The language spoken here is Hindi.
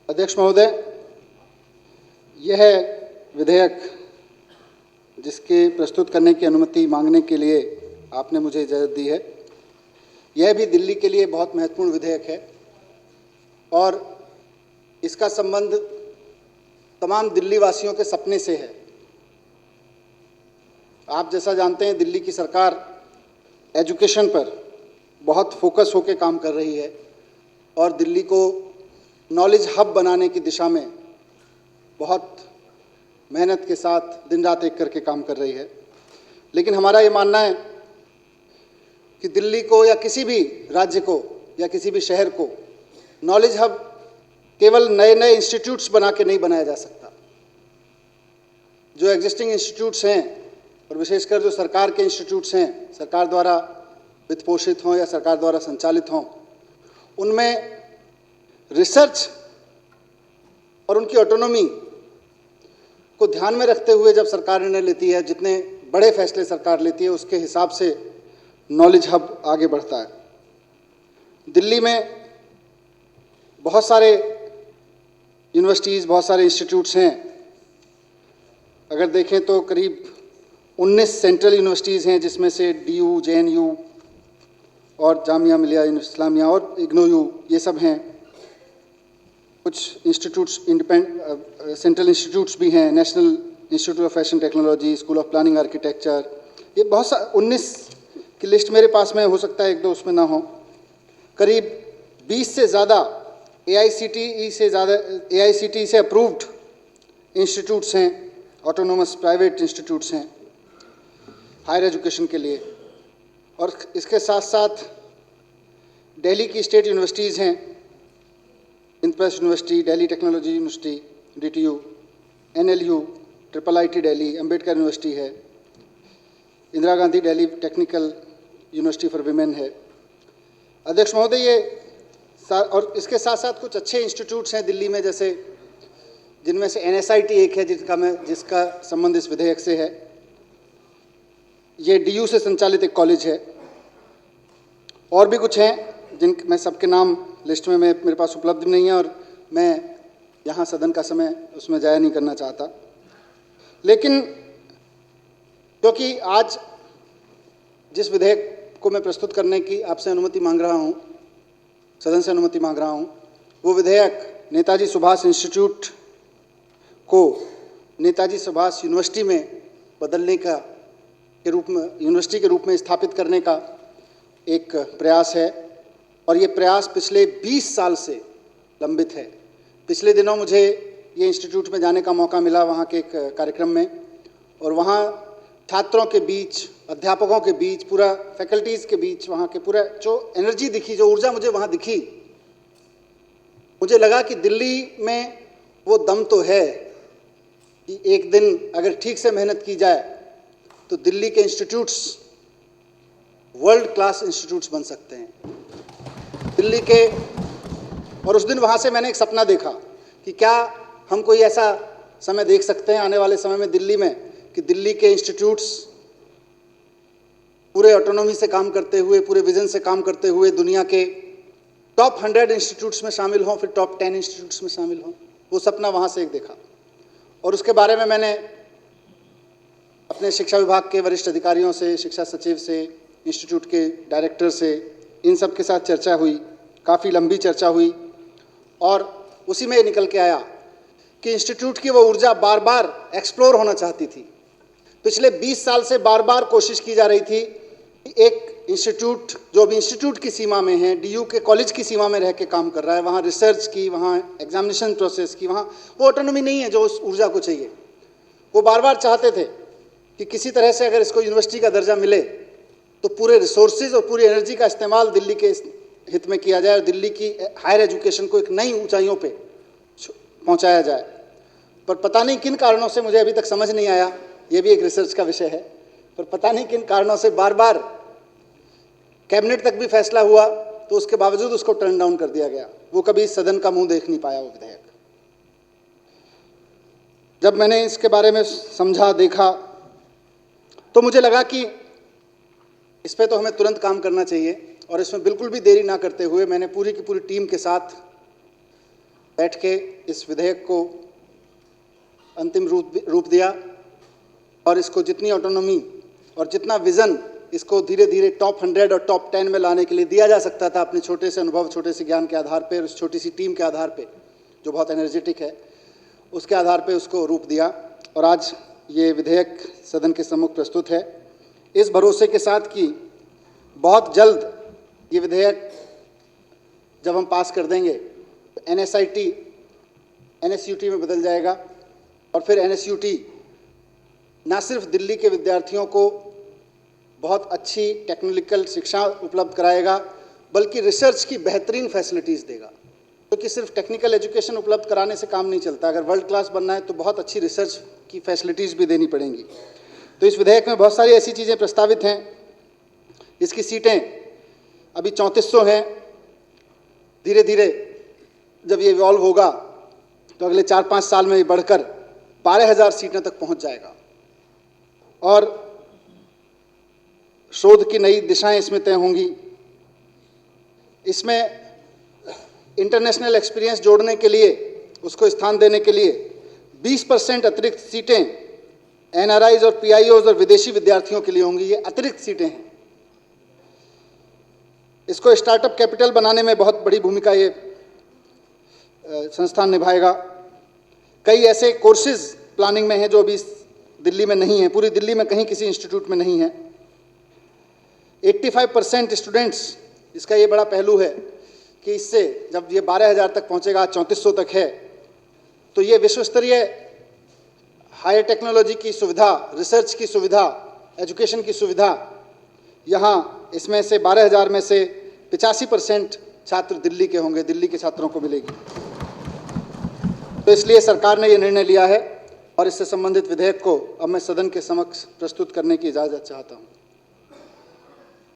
अध्यक्ष महोदय, यह विधेयक जिसके प्रस्तुत करने की अनुमति मांगने के लिए आपने मुझे इजाज़त दी है, यह भी दिल्ली के लिए बहुत महत्वपूर्ण विधेयक है और इसका संबंध तमाम दिल्ली वासियों के सपने से है। आप जैसा जानते हैं, दिल्ली की सरकार एजुकेशन पर बहुत फोकस होकर काम कर रही है और दिल्ली को नॉलेज हब बनाने की दिशा में बहुत मेहनत के साथ दिन रात एक करके काम कर रही है। लेकिन हमारा ये मानना है कि दिल्ली को या किसी भी राज्य को या किसी भी शहर को नॉलेज हब केवल नए नए इंस्टीट्यूट्स बना के नहीं बनाया जा सकता। जो एग्जिस्टिंग इंस्टीट्यूट्स हैं और विशेषकर जो सरकार के इंस्टीट्यूट्स हैं, सरकार द्वारा वित्त पोषित हों या सरकार द्वारा संचालित हों, उनमें रिसर्च और उनकी ऑटोनॉमी को ध्यान में रखते हुए जब सरकार निर्णय लेती है, जितने बड़े फैसले सरकार लेती है, उसके हिसाब से नॉलेज हब आगे बढ़ता है। दिल्ली में बहुत सारे यूनिवर्सिटीज़, बहुत सारे इंस्टीट्यूट्स हैं। अगर देखें तो करीब 19 सेंट्रल यूनिवर्सिटीज़ हैं, जिसमें से DU, JNU और जामिया मिलिया इस्लामिया और IGNOU ये सब हैं। कुछ इंस्टीट्यूट्स सेंट्रल इंस्टीट्यूट्स भी हैं, national institute of fashion technology, school of planning architecture, ये बहुत सा 19 की लिस्ट मेरे पास में हो सकता है, एक दो उसमें ना हो। करीब 20 से ज़्यादा AICTE से अप्रूव्ड इंस्टीट्यूट्स हैं, ऑटोनोमस प्राइवेट इंस्टीट्यूट्स हैं हायर एजुकेशन के लिए। और इसके साथ साथ दिल्ली की स्टेट यूनिवर्सिटीज़ हैं, Indraprastha university, Delhi technology university DTU, NLU, IIIT Delhi, Ambedkar university है, Indira Gandhi Delhi technical university for women है। अध्यक्ष महोदय, ये और इसके साथ साथ कुछ अच्छे इंस्टीट्यूट्स हैं दिल्ली में, जैसे जिनमें से NSIT एक है जिसका संबंध इस विधेयक से है। ये DU से संचालित एक कॉलेज है। और भी कुछ हैं जिन मैं सबके नाम लिस्ट में मेरे पास उपलब्ध नहीं है और मैं यहाँ सदन का समय उसमें ज़ाया नहीं करना चाहता। लेकिन क्योंकि आज जिस विधेयक को मैं प्रस्तुत करने की आपसे अनुमति मांग रहा हूँ, सदन से अनुमति मांग रहा हूँ, वो विधेयक नेताजी सुभाष इंस्टीट्यूट को नेताजी सुभाष यूनिवर्सिटी में बदलने के रूप में, यूनिवर्सिटी के रूप में स्थापित करने का एक प्रयास है और ये प्रयास पिछले 20 साल से लंबित है। पिछले दिनों मुझे ये इंस्टीट्यूट में जाने का मौका मिला वहाँ के एक कार्यक्रम में, और वहाँ छात्रों के बीच, अध्यापकों के बीच, पूरा फैकल्टीज़ के बीच वहाँ के पूरा जो एनर्जी दिखी, जो ऊर्जा मुझे वहाँ दिखी, मुझे लगा कि दिल्ली में वो दम तो है कि एक दिन अगर ठीक से मेहनत की जाए तो दिल्ली के इंस्टीट्यूट्स वर्ल्ड क्लास इंस्टीट्यूट्स बन सकते हैं दिल्ली के। और उस दिन वहाँ से मैंने एक सपना देखा कि क्या हम कोई ऐसा समय देख सकते हैं आने वाले समय में दिल्ली में कि दिल्ली के इंस्टीट्यूट्स पूरे ऑटोनॉमी से काम करते हुए, पूरे विजन से काम करते हुए दुनिया के टॉप 100 इंस्टीट्यूट्स में शामिल हों, फिर टॉप 10 इंस्टीट्यूट्स में शामिल हों। वो सपना वहाँ से एक देखा और उसके बारे में मैंने अपने शिक्षा विभाग के वरिष्ठ अधिकारियों से, शिक्षा सचिव से, इंस्टीट्यूट के डायरेक्टर से, इन सब के साथ चर्चा हुई, काफ़ी लंबी चर्चा हुई और उसी में ये निकल के आया कि इंस्टीट्यूट की वो ऊर्जा बार बार एक्सप्लोर होना चाहती थी। पिछले 20 साल से बार बार कोशिश की जा रही थी कि एक इंस्टीट्यूट जो अभी इंस्टीट्यूट की सीमा में है, DU के कॉलेज की सीमा में रह के काम कर रहा है, वहाँ रिसर्च की, वहाँ एग्जामिनेशन प्रोसेस की, वहाँ वो ऑटोनॉमी नहीं है जो उस ऊर्जा को चाहिए। वो बार बार चाहते थे कि किसी तरह से अगर इसको यूनिवर्सिटी का दर्जा मिले तो पूरे रिसोर्सेज और पूरी एनर्जी का इस्तेमाल दिल्ली के हित में किया जाए और दिल्ली की हायर एजुकेशन को एक नई ऊंचाइयों पे पहुंचाया जाए। पर पता नहीं किन कारणों से, मुझे अभी तक समझ नहीं आया, ये भी एक रिसर्च का विषय है, पर पता नहीं किन कारणों से बार बार कैबिनेट तक भी फैसला हुआ तो उसके बावजूद उसको टर्न डाउन कर दिया गया। वो कभी सदन का मुंह देख नहीं पाया वो विधेयक। जब मैंने इसके बारे में समझा, देखा, तो मुझे लगा कि इस पर तो हमें तुरंत काम करना चाहिए और इसमें बिल्कुल भी देरी ना करते हुए मैंने पूरी की पूरी टीम के साथ बैठ के इस विधेयक को अंतिम रूप दिया और इसको जितनी ऑटोनॉमी और जितना विज़न इसको धीरे धीरे टॉप 100 और टॉप 10 में लाने के लिए दिया जा सकता था अपने छोटे से अनुभव, छोटे से ज्ञान के आधार पर, उस छोटी सी टीम के आधार पे जो बहुत एनर्जेटिक है, उसके आधार पे उसको रूप दिया और आज ये विधेयक सदन के सम्मुख प्रस्तुत है, इस भरोसे के साथ कि बहुत जल्द ये विधेयक जब हम पास कर देंगे तो NSIT NSUT में बदल जाएगा और फिर NSUT ना सिर्फ दिल्ली के विद्यार्थियों को बहुत अच्छी टेक्निकल शिक्षा उपलब्ध कराएगा बल्कि रिसर्च की बेहतरीन फैसिलिटीज़ देगा, क्योंकि सिर्फ टेक्निकल एजुकेशन उपलब्ध कराने से काम नहीं चलता। अगर वर्ल्ड क्लास बनना है तो बहुत अच्छी रिसर्च की फैसिलिटीज़ भी देनी पड़ेंगी। तो इस विधेयक में बहुत सारी ऐसी चीज़ें प्रस्तावित हैं। इसकी सीटें अभी 3400 हैं, धीरे धीरे जब ये इवॉल्व होगा तो अगले 4-5 साल में ये बढ़कर 12,000 सीटों तक पहुंच जाएगा और शोध की नई दिशाएं इसमें तय होंगी। इसमें इंटरनेशनल एक्सपीरियंस जोड़ने के लिए, उसको स्थान देने के लिए 20% अतिरिक्त सीटें NRIs और PIOs और विदेशी विद्यार्थियों के लिए होंगी। ये अतिरिक्त सीटें हैं। इसको स्टार्टअप कैपिटल बनाने में बहुत बड़ी भूमिका ये संस्थान निभाएगा। कई ऐसे कोर्सेज प्लानिंग में हैं जो अभी दिल्ली में नहीं है, पूरी दिल्ली में कहीं किसी इंस्टीट्यूट में नहीं है। 85% स्टूडेंट्स, इसका ये बड़ा पहलू है कि इससे जब ये 12,000 तक पहुंचेगा, 3400 तक है, तो ये विश्व स्तरीय हायर टेक्नोलॉजी की सुविधा, रिसर्च की सुविधा, एजुकेशन की सुविधा, यहाँ इसमें से 12,000 में से 85% छात्र दिल्ली के होंगे, दिल्ली के छात्रों को मिलेगी। तो इसलिए सरकार ने ये निर्णय लिया है और इससे संबंधित विधेयक को अब मैं सदन के समक्ष प्रस्तुत करने की इजाज़त चाहता हूँ।